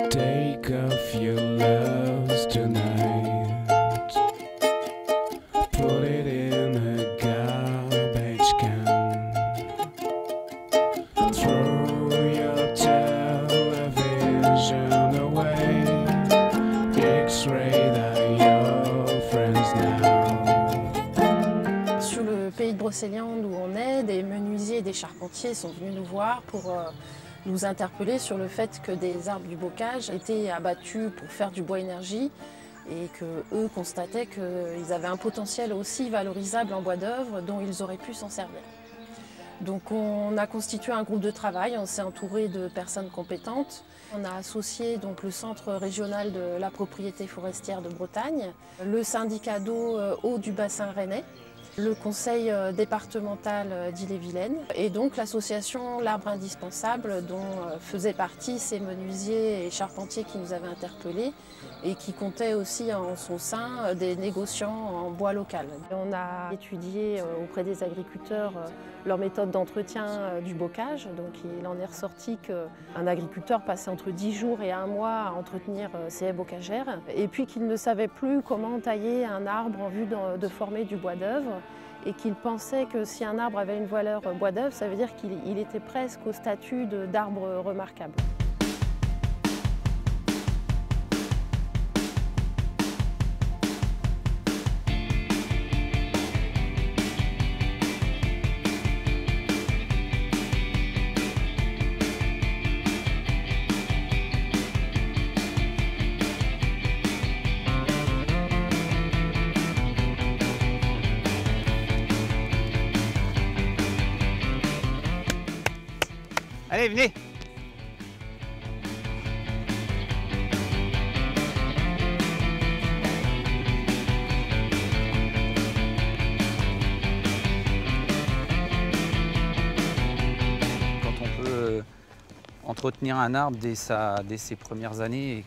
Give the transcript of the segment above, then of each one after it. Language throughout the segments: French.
Take off your loves tonight. Put it in a garbage can. Throw your television away. X-ray that your friends now. Sur le pays de Brocéliande où on est, des menuisiers et des charpentiers sont venus nous voir pour nous interpeller sur le fait que des arbres du bocage étaient abattus pour faire du bois énergie et qu'eux constataient qu'ils avaient un potentiel aussi valorisable en bois d'œuvre dont ils auraient pu s'en servir. Donc on a constitué un groupe de travail, on s'est entouré de personnes compétentes. On a associé donc le Centre régional de la propriété forestière de Bretagne, le syndicat d'eau Eau du bassin rennais, le conseil départemental d'Ille-et-Vilaine et donc l'association L'Arbre Indispensable dont faisaient partie ces menuisiers et charpentiers qui nous avaient interpellés et qui comptaient aussi en son sein des négociants en bois local. On a étudié auprès des agriculteurs leur méthode d'entretien du bocage. Donc il en est ressorti qu'un agriculteur passait entre 10 jours et 1 mois à entretenir ses haies bocagères et puis qu'il ne savait plus comment tailler un arbre en vue de former du bois d'œuvre et qu'il pensait que si un arbre avait une valeur bois d'œuvre, ça veut dire qu'il était presque au statut d'arbre remarquable. Allez, venez! Quand on peut entretenir un arbre dès ses premières années et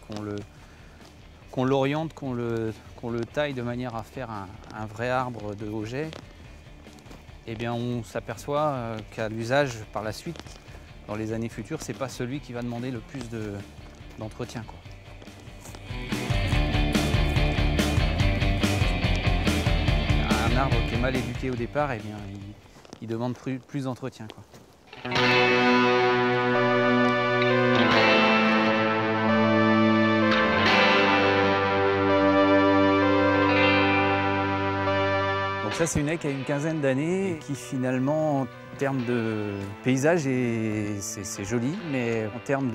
qu'on l'oriente, qu'on le taille de manière à faire un vrai arbre de Auget, eh bien on s'aperçoit qu'à l'usage par la suite, dans les années futures, c'est pas celui qui va demander le plus d'entretien. Un arbre qui est mal éduqué au départ, eh bien, il demande plus d'entretien. Donc ça, c'est une haie qui a une quinzaine d'années et qui finalement, en termes de paysage, c'est joli, mais en termes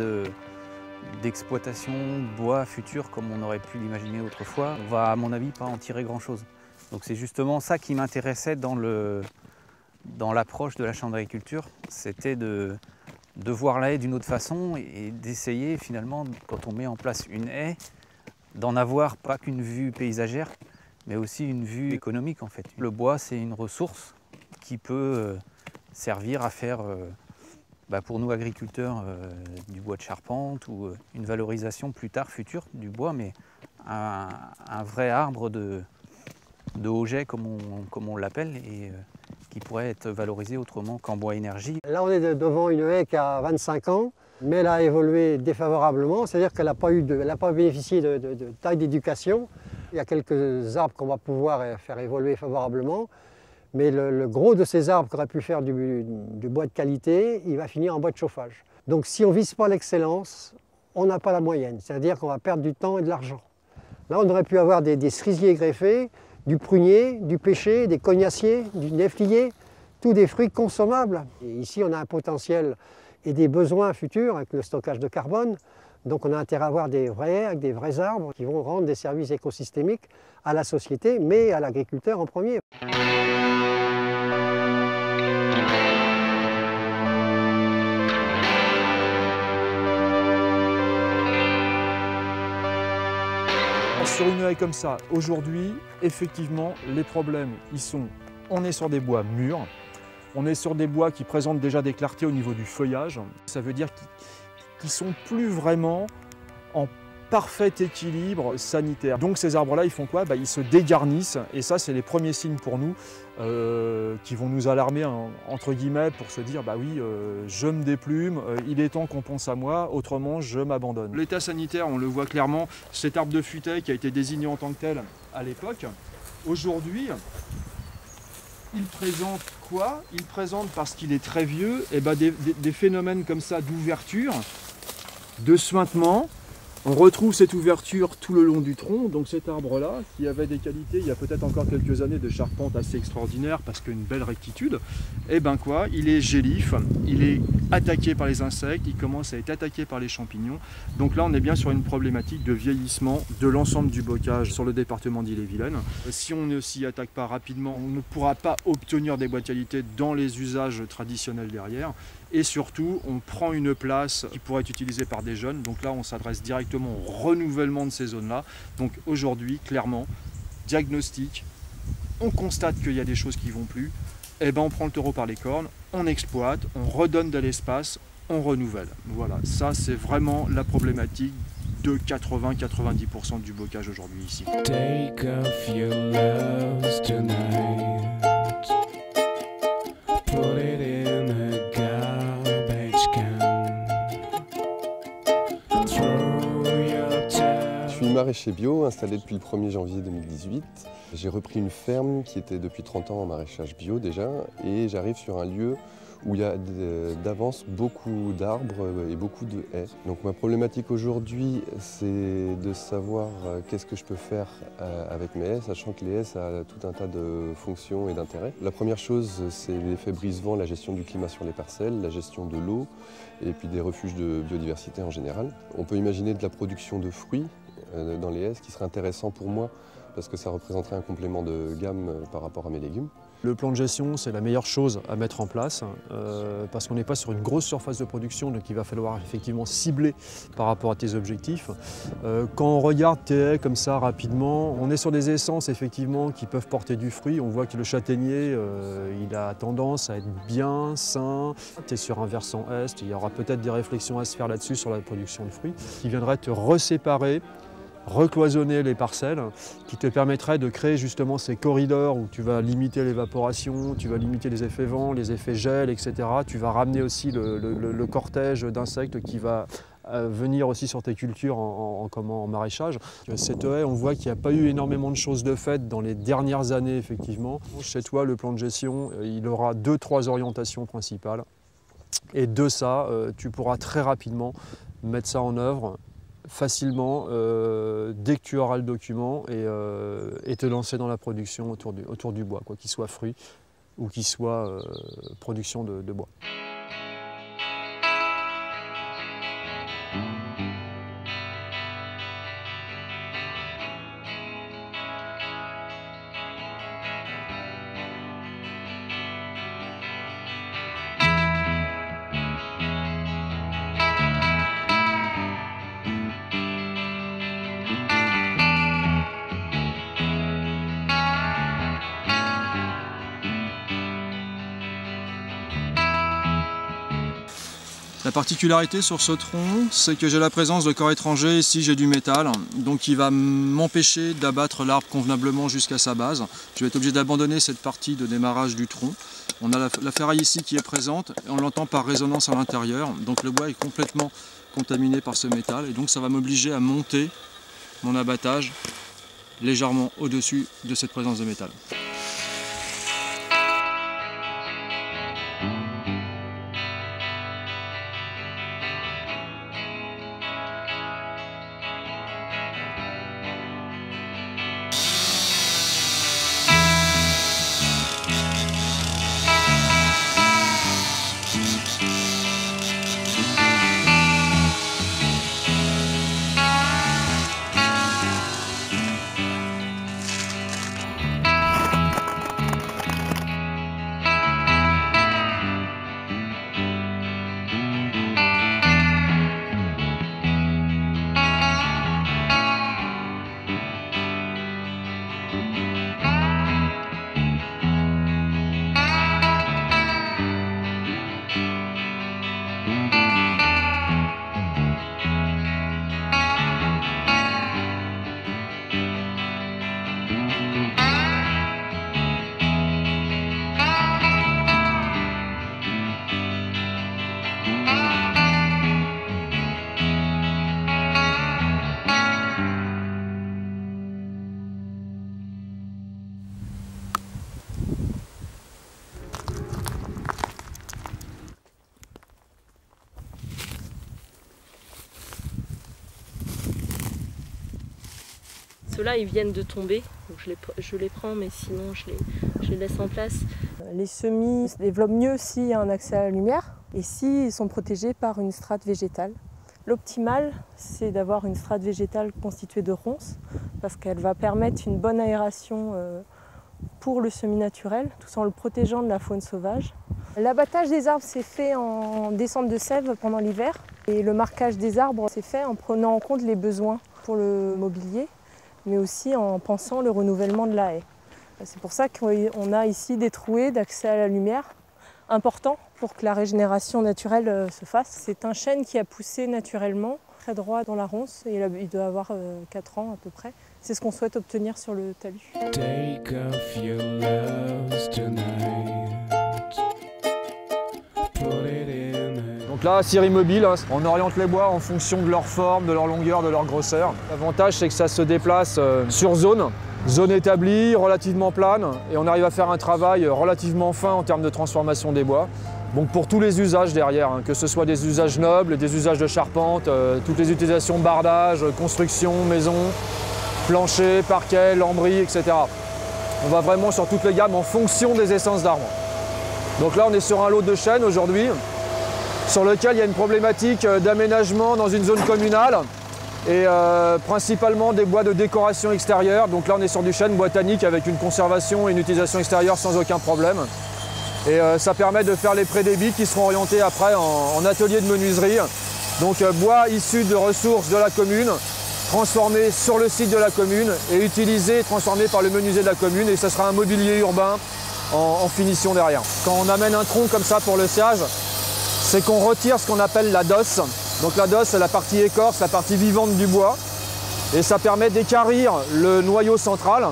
d'exploitation bois futur, comme on aurait pu l'imaginer autrefois, on va à mon avis pas en tirer grand-chose. Donc c'est justement ça qui m'intéressait dans l'approche de la chambre d'agriculture, c'était de voir la haie d'une autre façon et d'essayer finalement, quand on met en place une haie, d'en avoir pas qu'une vue paysagère, mais aussi une vue économique en fait. Le bois, c'est une ressource qui peut servir à faire, pour nous agriculteurs, du bois de charpente ou une valorisation plus tard, future, du bois, mais un vrai arbre de Auget, comme on l'appelle, et qui pourrait être valorisé autrement qu'en bois énergie. Là, on est devant une haie qui a 25 ans, mais elle a évolué défavorablement, c'est-à-dire qu'elle n'a pas bénéficié de taille d'éducation. Il y a quelques arbres qu'on va pouvoir faire évoluer favorablement, mais le gros de ces arbres qui auraient pu faire du bois de qualité, il va finir en bois de chauffage. Donc si on ne vise pas l'excellence, on n'a pas la moyenne, c'est-à-dire qu'on va perdre du temps et de l'argent. Là, on aurait pu avoir des cerisiers greffés, du prunier, du pêcher, des cognassiers, du néflier, tous des fruits consommables. Et ici, on a un potentiel et des besoins futurs avec le stockage de carbone. Donc on a intérêt à avoir des vrais haies avec des vrais arbres qui vont rendre des services écosystémiques à la société, mais à l'agriculteur en premier. Sur une haie comme ça, aujourd'hui, effectivement, les problèmes, on est sur des bois mûrs, on est sur des bois qui présentent déjà des clartés au niveau du feuillage. Ça veut dire qu'ils ne sont plus vraiment en parfait équilibre sanitaire. Donc ces arbres-là, ils font quoi? Ils se dégarnissent, et ça, c'est les premiers signes pour nous qui vont nous alarmer, entre guillemets, pour se dire, oui, je me déplume, il est temps qu'on pense à moi, autrement je m'abandonne. L'état sanitaire, on le voit clairement, cet arbre de futaie qui a été désigné en tant que tel à l'époque, aujourd'hui, il présente quoi? Il présente, parce qu'il est très vieux, des phénomènes comme ça d'ouverture, de suintement. On retrouve cette ouverture tout le long du tronc, donc cet arbre-là, qui avait des qualités, il y a peut-être encore quelques années, de charpente assez extraordinaire, parce qu'une belle rectitude, il est gélif, il est attaqué par les insectes, il commence à être attaqué par les champignons. Donc là, on est bien sur une problématique de vieillissement de l'ensemble du bocage sur le département d'Ille-et-Vilaine. Si on ne s'y attaque pas rapidement, on ne pourra pas obtenir des bois de qualité dans les usages traditionnels derrière. Et surtout, on prend une place qui pourrait être utilisée par des jeunes. Donc là, on s'adresse directement au renouvellement de ces zones-là. Donc aujourd'hui, clairement, diagnostic, on constate qu'il y a des choses qui ne vont plus. On prend le taureau par les cornes, on exploite, on redonne de l'espace, on renouvelle. Voilà, ça c'est vraiment la problématique de 80-90% du bocage aujourd'hui ici. Take off your loves tonight. Put it in a garbage can. Throw your Je suis maraîcher bio, installé depuis le 1er janvier 2018. J'ai repris une ferme qui était depuis 30 ans en maraîchage bio déjà, et j'arrive sur un lieu où il y a d'avance beaucoup d'arbres et beaucoup de haies. Donc ma problématique aujourd'hui, c'est de savoir qu'est-ce que je peux faire avec mes haies, sachant que les haies, ça a tout un tas de fonctions et d'intérêts. La première chose, c'est l'effet brise-vent, la gestion du climat sur les parcelles, la gestion de l'eau, et puis des refuges de biodiversité en général. On peut imaginer de la production de fruits dans les haies, ce qui serait intéressant pour moi, parce que ça représenterait un complément de gamme par rapport à mes légumes. Le plan de gestion, c'est la meilleure chose à mettre en place parce qu'on n'est pas sur une grosse surface de production, donc il va falloir effectivement cibler par rapport à tes objectifs. Quand on regarde tes haies comme ça rapidement, on est sur des essences effectivement qui peuvent porter du fruit. On voit que le châtaignier, il a tendance à être bien sain. Tu es sur un versant est, il y aura peut-être des réflexions à se faire là-dessus sur la production de fruits qui viendraient te reséparer, recloisonner les parcelles, qui te permettrait de créer justement ces corridors où tu vas limiter l'évaporation, tu vas limiter les effets vent, les effets gel, etc. Tu vas ramener aussi le cortège d'insectes qui va venir aussi sur tes cultures en maraîchage. Cette haie, on voit qu'il n'y a pas eu énormément de choses de faites dans les dernières années, effectivement. Chez toi, le plan de gestion, il aura 2-3 orientations principales. Et de ça, tu pourras très rapidement mettre ça en œuvre facilement dès que tu auras le document et te lancer dans la production autour du bois, quoi qu'il soit fruit ou qu'il soit production de bois. La particularité sur ce tronc, c'est que j'ai la présence de corps étrangers, ici j'ai du métal, donc il va m'empêcher d'abattre l'arbre convenablement jusqu'à sa base. Je vais être obligé d'abandonner cette partie de démarrage du tronc. On a la ferraille ici qui est présente, et on l'entend par résonance à l'intérieur, donc le bois est complètement contaminé par ce métal, et donc ça va m'obliger à monter mon abattage légèrement au-dessus de cette présence de métal. ceux-là, ils viennent de tomber. Donc je les prends, mais sinon je les laisse en place. Les semis se développent mieux s'il y a un accès à la lumière et s'ils sont protégés par une strate végétale. L'optimal, c'est d'avoir une strate végétale constituée de ronces parce qu'elle va permettre une bonne aération pour le semis naturel, tout en le protégeant de la faune sauvage. L'abattage des arbres s'est fait en descente de sève pendant l'hiver et le marquage des arbres s'est fait en prenant en compte les besoins pour le mobilier, mais aussi en pensant le renouvellement de la haie. C'est pour ça qu'on a ici des trouées d'accès à la lumière importants pour que la régénération naturelle se fasse. C'est un chêne qui a poussé naturellement, très droit dans la ronce, et il doit avoir 4 ans à peu près. C'est ce qu'on souhaite obtenir sur le talus. Take off your loves tonight. Put it in Donc là, scierie mobile, on oriente les bois en fonction de leur forme, de leur longueur, de leur grosseur. L'avantage, c'est que ça se déplace sur zone établie, relativement plane, et on arrive à faire un travail relativement fin en termes de transformation des bois. Donc pour tous les usages derrière, que ce soit des usages nobles, des usages de charpente, toutes les utilisations bardage, construction, maison, plancher, parquet, lambris, etc. On va vraiment sur toutes les gammes en fonction des essences d'arbres. Donc là, on est sur un lot de chênes aujourd'hui, sur lequel il y a une problématique d'aménagement dans une zone communale et principalement des bois de décoration extérieure. Donc là, on est sur du chêne botanique avec une conservation et une utilisation extérieure sans aucun problème. Et ça permet de faire les pré-débits qui seront orientés après en atelier de menuiserie. Donc bois issus de ressources de la commune, transformés sur le site de la commune et utilisés et transformés par le menuisier de la commune. Et ça sera un mobilier urbain en finition derrière. Quand on amène un tronc comme ça pour le sciage, c'est qu'on retire ce qu'on appelle la dosse. Donc la dosse, c'est la partie écorce, la partie vivante du bois. Et ça permet d'équarrir le noyau central.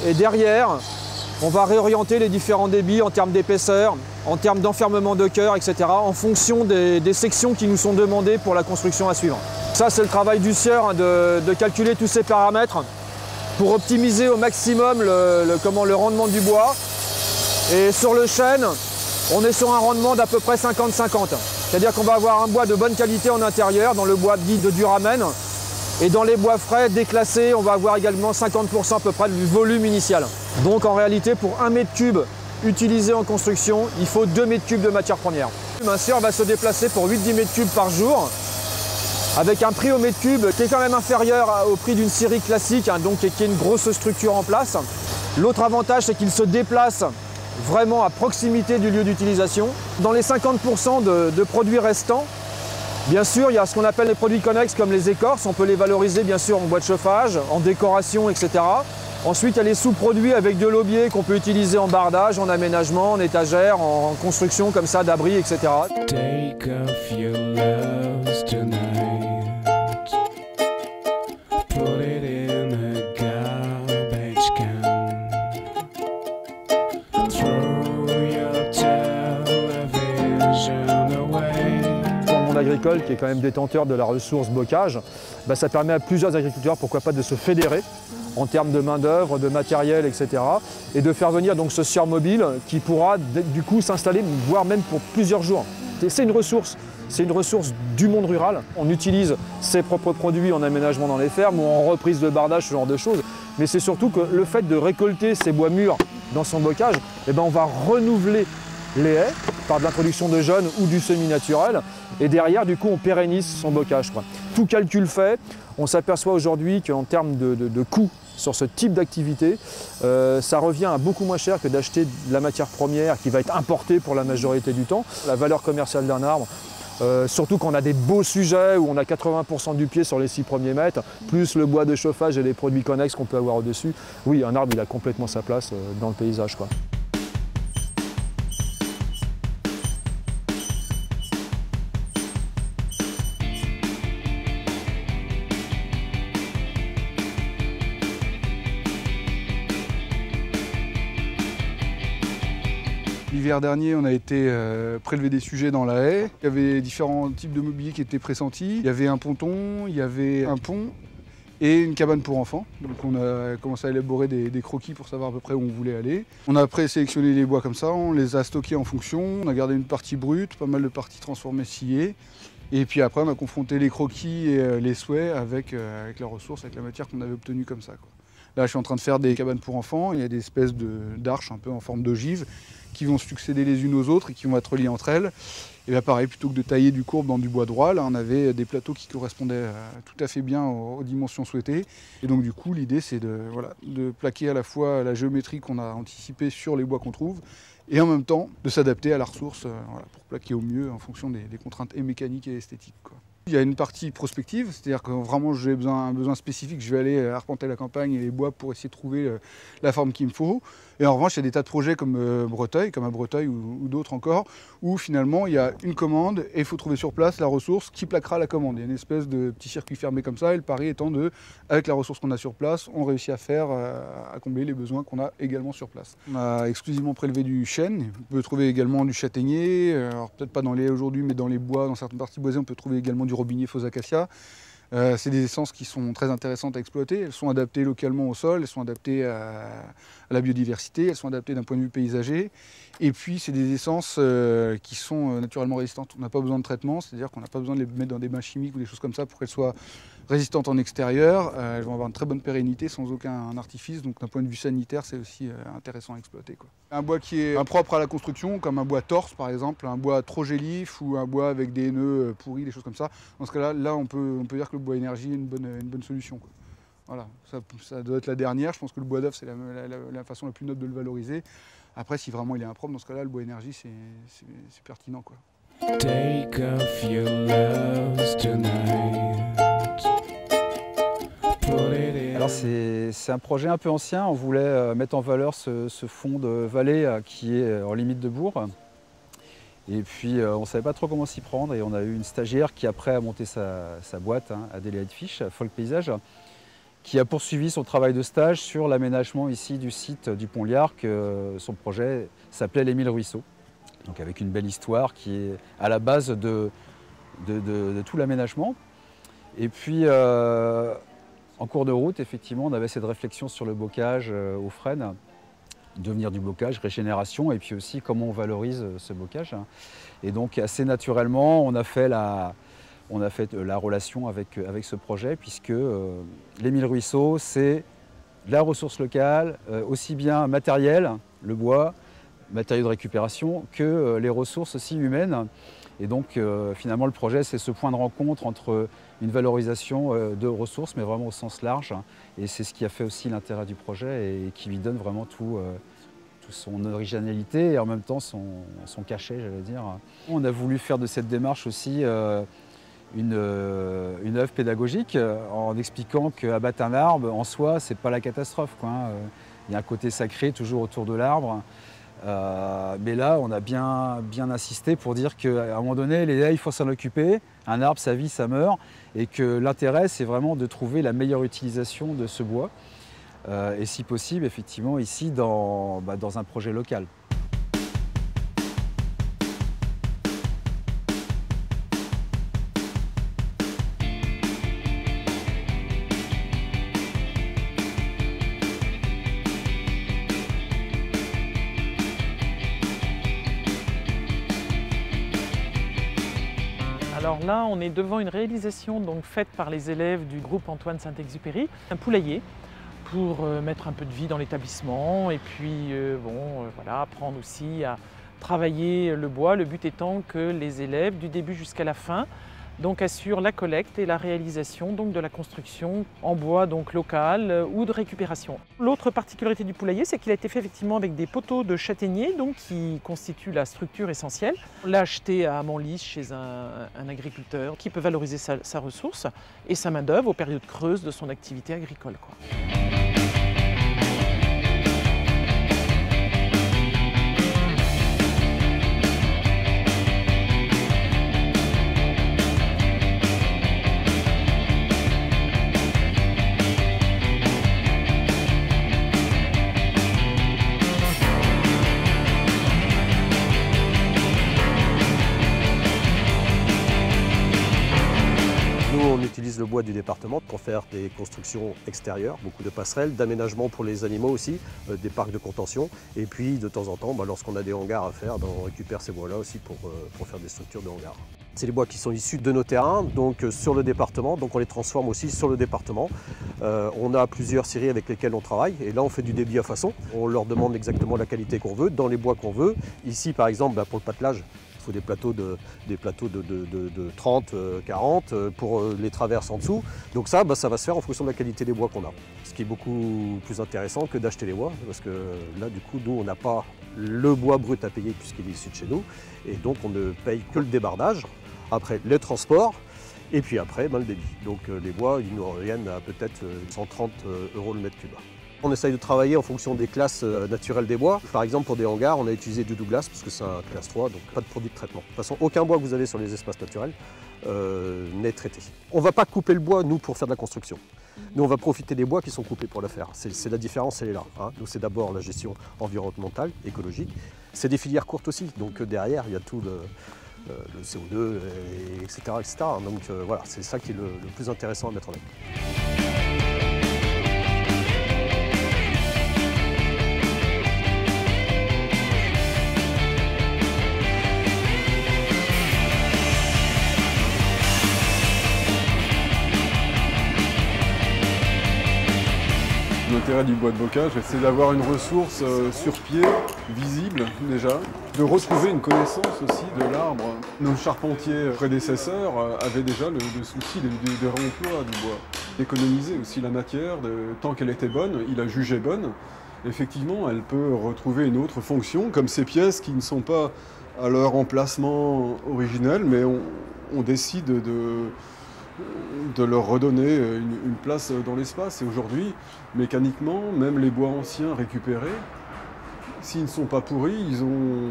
Et derrière, on va réorienter les différents débits en termes d'épaisseur, en termes d'enfermement de cœur, etc. en fonction des sections qui nous sont demandées pour la construction à suivre. Ça, c'est le travail du sieur, de calculer tous ces paramètres pour optimiser au maximum le rendement du bois. Et sur le chêne, on est sur un rendement d'à peu près 50-50. C'est-à-dire qu'on va avoir un bois de bonne qualité en intérieur, dans le bois dit de duramen. Et dans les bois frais déclassés, on va avoir également 50% à peu près du volume initial. Donc en réalité, pour 1 mètre cube utilisé en construction, il faut 2 mètres cubes de matière première. Un sieur va se déplacer pour 8-10 mètres cubes par jour, avec un prix au mètre cube qui est quand même inférieur au prix d'une scierie classique, donc qui est une grosse structure en place. L'autre avantage, c'est qu'il se déplace vraiment à proximité du lieu d'utilisation. Dans les 50% de produits restants, bien sûr, il y a ce qu'on appelle les produits connexes comme les écorces. On peut les valoriser bien sûr en bois de chauffage, en décoration, etc. Ensuite, il y a les sous-produits avec de l'aubier qu'on peut utiliser en bardage, en aménagement, en étagère, en construction comme ça, d'abris, etc. Take off your loves tonight. Put it in a garbage can. Throw your television away. Dans le monde agricole, qui est quand même détenteur de la ressource bocage, ça permet à plusieurs agriculteurs, pourquoi pas, de se fédérer en termes de main-d'œuvre, de matériel, etc. Et de faire venir donc ce sieur mobile qui pourra du coup s'installer, voire même pour plusieurs jours. C'est une ressource du monde rural. On utilise ses propres produits en aménagement dans les fermes ou en reprise de bardage, ce genre de choses. Mais c'est surtout que le fait de récolter ces bois mûrs dans son bocage, on va renouveler les haies par de l'introduction de jeunes ou du semi-naturel. Et derrière, du coup, on pérennise son bocage, quoi. Tout calcul fait, on s'aperçoit aujourd'hui qu'en termes de coût sur ce type d'activité, ça revient à beaucoup moins cher que d'acheter de la matière première qui va être importée pour la majorité du temps. La valeur commerciale d'un arbre, surtout quand on a des beaux sujets où on a 80% du pied sur les 6 premiers mètres, plus le bois de chauffage et les produits connexes qu'on peut avoir au-dessus, oui, un arbre il a complètement sa place dans le paysage, quoi. L'hiver dernier, on a été prélever des sujets dans la haie. Il y avait différents types de mobilier qui étaient pressentis. Il y avait un ponton, il y avait un pont et une cabane pour enfants. Donc on a commencé à élaborer des croquis pour savoir à peu près où on voulait aller. On a présélectionné les bois comme ça, on les a stockés en fonction. On a gardé une partie brute, pas mal de parties transformées, sciées. Et puis après, on a confronté les croquis et les souhaits avec la ressource, avec la matière qu'on avait obtenue comme ça, quoi. Là, je suis en train de faire des cabanes pour enfants. Il y a des espèces d'arches un peu en forme d'ogive qui vont se succéder les unes aux autres et qui vont être reliées entre elles. Et là, pareil, plutôt que de tailler du courbe dans du bois droit, là, on avait des plateaux qui correspondaient tout à fait bien aux dimensions souhaitées. Et donc, du coup, l'idée, c'est de plaquer à la fois la géométrie qu'on a anticipée sur les bois qu'on trouve et en même temps de s'adapter à la ressource pour plaquer au mieux en fonction des contraintes et mécaniques et esthétiques, quoi. Il y a une partie prospective, c'est-à-dire que vraiment j'ai un besoin spécifique, je vais aller arpenter la campagne et les bois pour essayer de trouver la forme qu'il me faut. Et en revanche, il y a des tas de projets comme Breteuil, comme à Breteuil ou d'autres encore, où finalement il y a une commande et il faut trouver sur place la ressource qui plaquera la commande. Il y a une espèce de petit circuit fermé comme ça, et le pari étant avec la ressource qu'on a sur place, on réussit à combler les besoins qu'on a également sur place. On a exclusivement prélevé du chêne, on peut trouver également du châtaignier, alors peut-être pas dans les haies aujourd'hui, mais dans les bois, dans certaines parties boisées, on peut trouver également du robinier faux acacia. C'est des essences qui sont très intéressantes à exploiter. Elles sont adaptées localement au sol, elles sont adaptées à la biodiversité, elles sont adaptées d'un point de vue paysager. Et puis, c'est des essences qui sont naturellement résistantes. On n'a pas besoin de traitement, c'est-à-dire qu'on n'a pas besoin de les mettre dans des bains chimiques ou des choses comme ça pour qu'elles soient résistantes en extérieur. Elles vont avoir une très bonne pérennité sans aucun artifice. Donc, d'un point de vue sanitaire, c'est aussi intéressant à exploiter, quoi. Un bois qui est impropre à la construction, comme un bois torse par exemple, un bois trop gélif ou un bois avec des nœuds pourris, des choses comme ça. Dans ce cas-là, on peut dire que le bois énergie est une bonne solution, quoi. Voilà, ça doit être la dernière. Je pense que le bois d'œuvre, c'est la façon la plus noble de le valoriser. Après, si vraiment il est impropre, dans ce cas-là, le bois énergie, c'est pertinent, quoi. Take off your loves tonight. Alors c'est un projet un peu ancien. On voulait mettre en valeur ce fond de vallée qui est en limite de bourg. Et puis on ne savait pas trop comment s'y prendre et on a eu une stagiaire qui après a monté sa boîte, Adélaïde Fisch, Folk Paysage, qui a poursuivi son travail de stage sur l'aménagement ici du site du Pont-Liard. Son projet s'appelait les 1000 ruisseaux. Donc avec une belle histoire qui est à la base de tout l'aménagement. Et puis en cours de route, effectivement, on avait cette réflexion sur le bocage aux frênes, devenir du bocage, régénération, et puis aussi comment on valorise ce bocage. Et donc assez naturellement, on a fait la relation avec ce projet, puisque les 1000 ruisseaux, c'est la ressource locale, aussi bien matérielle, le bois, matériaux de récupération, que les ressources aussi humaines. Et donc finalement le projet, c'est ce point de rencontre entre une valorisation de ressources, mais vraiment au sens large. Et c'est ce qui a fait aussi l'intérêt du projet et qui lui donne vraiment tout son originalité et en même temps son cachet, j'allais dire. On a voulu faire de cette démarche aussi une œuvre pédagogique en expliquant qu'abattre un arbre en soi, c'est pas la catastrophe, quoi. Il y a un côté sacré toujours autour de l'arbre. Mais là, on a bien insisté pour dire qu'à un moment donné, les haies, il faut s'en occuper. Un arbre, ça vit, ça meurt. Et que l'intérêt, c'est vraiment de trouver la meilleure utilisation de ce bois. Et si possible, effectivement, ici, dans un projet local. Alors là, on est devant une réalisation donc faite par les élèves du groupe Antoine Saint-Exupéry, un poulailler pour mettre un peu de vie dans l'établissement et puis voilà, apprendre aussi à travailler le bois. Le but étant que les élèves, du début jusqu'à la fin, donc assurent la collecte et la réalisation donc de la construction en bois donc local ou de récupération. L'autre particularité du poulailler, c'est qu'il a été fait effectivement avec des poteaux de châtaignier donc qui constituent la structure essentielle. On l'a acheté à Manlis chez un agriculteur qui peut valoriser sa ressource et sa main-d'œuvre aux périodes creuses de son activité agricole, quoi. On utilise le bois bois du département pour faire des constructions extérieures, beaucoup de passerelles, d'aménagements pour les animaux aussi, des parcs de contention. Et puis de temps en temps, lorsqu'on a des hangars à faire, on récupère ces bois-là aussi pour faire des structures de hangars. C'est les bois qui sont issus de nos terrains, donc sur le département, donc on les transforme aussi sur le département. On a plusieurs scieries avec lesquelles on travaille, et là on fait du débit à façon. On leur demande exactement la qualité qu'on veut, dans les bois qu'on veut. Ici par exemple, pour le patelage, il faut des plateaux de 30, 40 pour les traverses en dessous. Donc ça va se faire en fonction de la qualité des bois qu'on a. Ce qui est beaucoup plus intéressant que d'acheter les bois, parce que là du coup nous on n'a pas le bois brut à payer puisqu'il est issu de chez nous, et donc on ne paye que le débardage. Après, le transport, et puis après, le débit. Donc les bois, ils nous reviennent à peut-être 130 € le mètre cube. On essaye de travailler en fonction des classes naturelles des bois. Par exemple, pour des hangars, on a utilisé du Douglas, parce que c'est un classe 3, donc pas de produit de traitement. De toute façon, aucun bois que vous avez sur les espaces naturels n'est traité. On ne va pas couper le bois, nous, pour faire de la construction. Nous, on va profiter des bois qui sont coupés pour le faire. C'est la différence, elle est là. Donc c'est d'abord la gestion environnementale, écologique. C'est des filières courtes aussi, donc derrière, il y a tout le CO2, etc. Donc voilà, c'est ça qui est le plus intéressant à mettre en œuvre. L'intérêt du bois de bocage, c'est d'avoir une ressource sur pied, visible déjà, de retrouver une connaissance aussi de l'arbre. Nos charpentiers prédécesseurs avaient déjà le souci de réemploi du bois. D'économiser aussi la matière, tant qu'elle était bonne, il a jugé bonne. Effectivement, elle peut retrouver une autre fonction, comme ces pièces qui ne sont pas à leur emplacement originel, mais on décide de leur redonner une place dans l'espace. Et aujourd'hui, mécaniquement, même les bois anciens récupérés, s'ils ne sont pas pourris, ils ont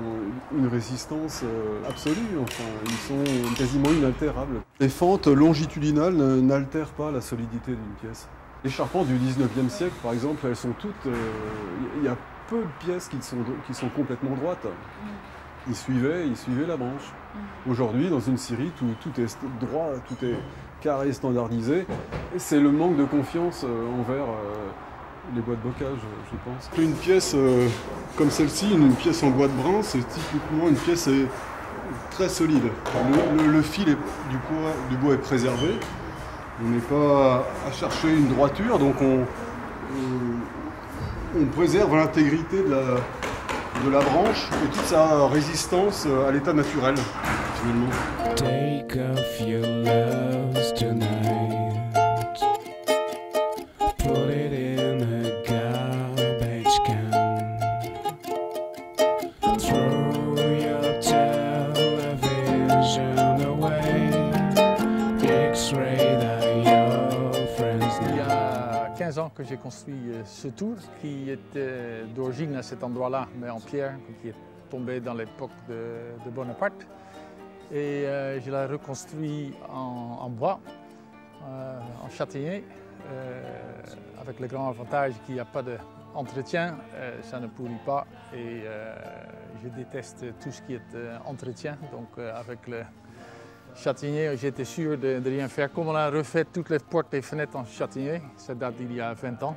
une résistance absolue. Enfin, ils sont quasiment inaltérables. Les fentes longitudinales n'altèrent pas la solidité d'une pièce. Les charpentes du 19e siècle, par exemple, elles sont toutes... Il y a peu de pièces qui sont complètement droites. Ils suivaient la branche. Aujourd'hui, dans une scierie, tout est droit, tout est carré, standardisé. Et c'est le manque de confiance envers les bois de bocage, je pense. Une pièce comme celle-ci, une pièce en bois de brin, c'est typiquement une pièce très solide. Le fil du bois est préservé. On n'est pas à chercher une droiture, donc on préserve l'intégrité de la branche et toute sa résistance à l'état naturel, finalement. Take off your loves tonight. Put it in a garbage can. Throw your television away. X-ray that your friends know. Il y a 15 ans que j'ai construit ce tour qui était d'origine à cet endroit-là, mais en pierre, qui est tombé dans l'époque de Bonaparte. Et je l'ai reconstruit en bois, en châtaignier, avec le grand avantage qu'il n'y a pas d'entretien, ça ne pourrit pas et je déteste tout ce qui est entretien. Donc avec le châtaignier, j'étais sûr de rien faire. Comme on a refait toutes les portes et fenêtres en châtaignier, ça date d'il y a 20 ans.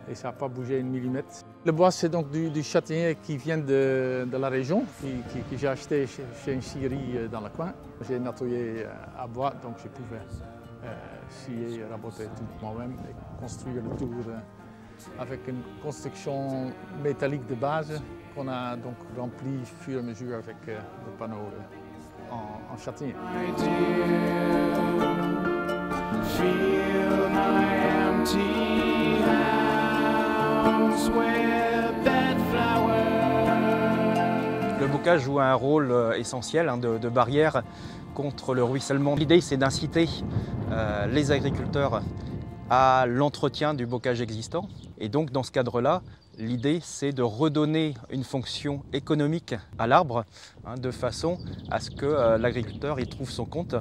Et ça n'a pas bougé 1 millimètre. Le bois, c'est donc du châtaignier qui vient de la région, que j'ai acheté chez une scierie dans le coin. J'ai un atelier à bois, donc je pouvais scier, raboter tout moi-même et construire le tour avec une construction métallique de base qu'on a donc rempli au fur et à mesure avec le panneau en châtaignier. Le bocage joue un rôle essentiel de barrière contre le ruissellement. L'idée, c'est d'inciter les agriculteurs à l'entretien du bocage existant. Et donc, dans ce cadre-là, l'idée, c'est de redonner une fonction économique à l'arbre, de façon à ce que l'agriculteur y trouve son compte.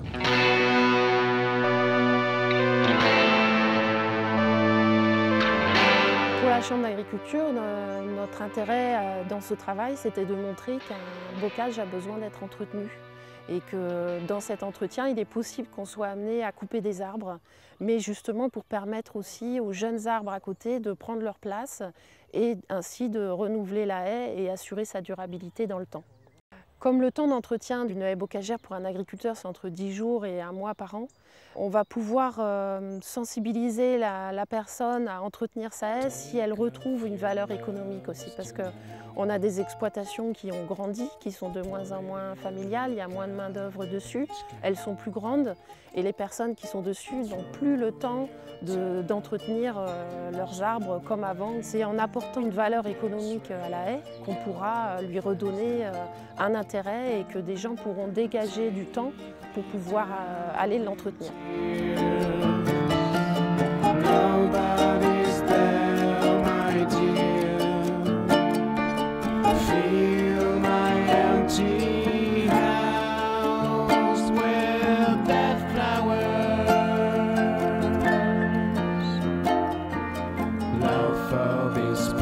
Pour la Chambre d'agriculture, notre intérêt dans ce travail, c'était de montrer qu'un bocage a besoin d'être entretenu Et que dans cet entretien, il est possible qu'on soit amené à couper des arbres, mais justement pour permettre aussi aux jeunes arbres à côté de prendre leur place et ainsi de renouveler la haie et assurer sa durabilité dans le temps. Comme le temps d'entretien d'une haie bocagère pour un agriculteur, c'est entre 10 jours et 1 mois par an, on va pouvoir sensibiliser la personne à entretenir sa haie si elle retrouve une valeur économique aussi. Parce qu'on a des exploitations qui ont grandi, qui sont de moins en moins familiales, il y a moins de main d'œuvre dessus, elles sont plus grandes et les personnes qui sont dessus n'ont plus le temps d'entretenir leurs arbres comme avant. C'est en apportant une valeur économique à la haie qu'on pourra lui redonner un intérêt et que des gens pourront dégager du temps pour pouvoir aller l'entretenir. Love for this